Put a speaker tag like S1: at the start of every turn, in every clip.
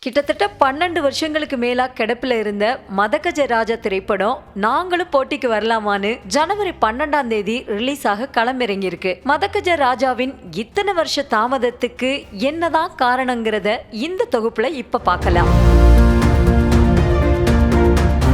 S1: கிட்டத்தட்ட 12 வருஷங்களுக்கு மேலா கிடப்பில் இருந்த மதகஜ ராஜா திரைப்படம் நாங்களும் போட்டிக்கு வரலாமான்னு ஜனவரி 12ஆம் தேதி ரிலீஸ் ஆக களமிறங்கியிருக்கு. மதகஜ ராஜாவின் இத்தனை வருஷ தாமதத்துக்கு என்னதான் காரணங்கிறத இந்த தொகுப்புல இப்ப பார்க்கலாம்.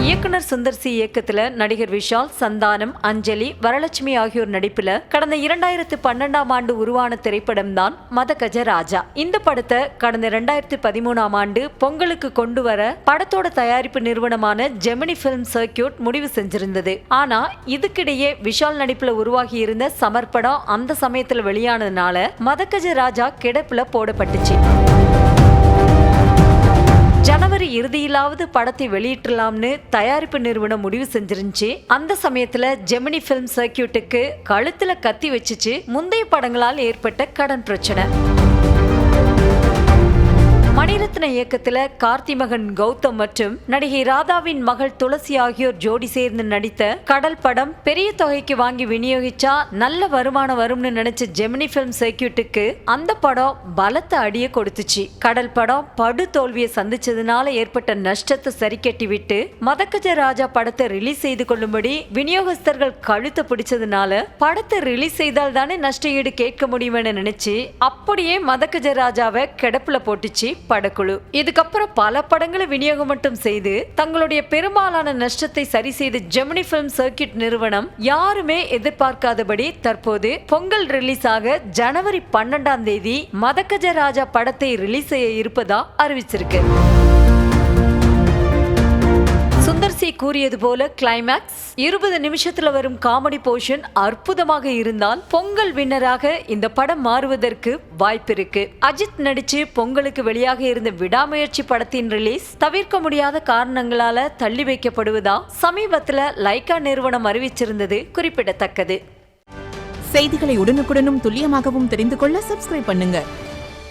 S1: இயக்குனர் சுந்தர் சி இயக்கத்துல நடிகர் விஷால், சந்தானம், அஞ்சலி, வரலட்சுமி ஆகியோர் நடிப்புல கடந்த 2012ஆம் ஆண்டு உருவான திரைப்படம் தான் மதகஜ ராஜா. இந்த படத்தை கடந்த 2013ஆம் ஆண்டு பொங்கலுக்கு கொண்டு வர படத்தோட தயாரிப்பு நிறுவனமான ஜெமினி பிலிம் சர்க்கியூட் முடிவு செஞ்சிருந்தது. ஆனா இதுக்கிடையே விஷால் நடிப்புல உருவாகி இருந்த சமர்ப்பணம் அந்த சமயத்துல வெளியானதுனால மதகஜ ராஜா கிடப்புல போடப்பட்டுச்சு. ஜனவரி இறுதியிலாவது படத்தை வெளியிட்டலாம்னு தயாரிப்பு நிறுவனம் முடிவு செஞ்சிருந்துச்சு. அந்த சமயத்துல ஜெமினி பிலிம் சர்க்கியூட்டுக்கு கழுத்துல கத்தி வச்சுச்சு முந்தைய படங்களால் ஏற்பட்ட கடன் பிரச்சனை. மணிரத்ன இயக்கத்துல கார்த்தி மகன் கௌதம் மற்றும் நடிகை ராதாவின் மகள் துளசி ஆகியோர் ஜோடி சேர்ந்து நடித்த கடல் படம் பெரிய தொகைக்கு வாங்கி விநியோகிச்சா நல்ல வருமானம் வரும்னு நினைச்ச ஜெமினி பிலிம் சர்க்கியூட்டுக்கு அந்த படம் பலத்த அடியை கொடுத்துச்சு. கடல் படம் படு தோல்வியை சந்திச்சதுனால ஏற்பட்ட நஷ்டத்தை சரி கட்டி விட்டு மதகஜ ராஜா படத்தை ரிலீஸ் செய்து கொள்ளும்படி விநியோகஸ்தர்கள் கழுத்தை பிடிச்சதுனால படத்தை ரிலீஸ் செய்தால் தானே நஷ்ட ஈடு கேட்க முடியும்னு நினைச்சு அப்படியே மதகஜ ராஜாவை கிடப்புல போட்டுச்சு படக்குழு. இதுக்கப்புறம் பல படங்களை விநியோகம் மட்டும் செய்து தங்களுடைய பெரும்பாலான நஷ்டத்தை சரி செய்த ஜெமினி பிலிம் சர்க்கியூட் நிறுவனம் யாருமே எதிர்பார்க்காதபடி தற்போது பொங்கல் ரிலீஸ் ஆக ஜனவரி 12ஆம் தேதி மதகஜ ராஜா படத்தை ரிலீஸ் செய்ய இருப்பதா அறிவிச்சிருக்கு. சுந்தர் சி கூறியது போல கிளைமேக்ஸ் 20 நிமிஷத்துல வரும் காமெடி போர்ஷன் அற்புதமாக இருந்தால் பொங்கல் வின்னராக இந்த படம் மாறுவதற்கு வாய்ப்பு இருக்கு. அஜித் நடிச்சு பொங்கலுக்கு வெளியாக இருந்த விடாமுயற்சி படத்தின் ரிலீஸ் தவிர்க்க முடியாத காரணங்களால தள்ளி வைக்கப்படுவதா சமீபத்துல லைகா நிறுவனம் அறிவிச்சிருந்தது குறிப்பிடத்தக்கது.
S2: செய்திகளை உடனுக்குடனும் துல்லியமாகவும் தெரிந்து கொள்ள சப்ஸ்கிரைப் பண்ணுங்க.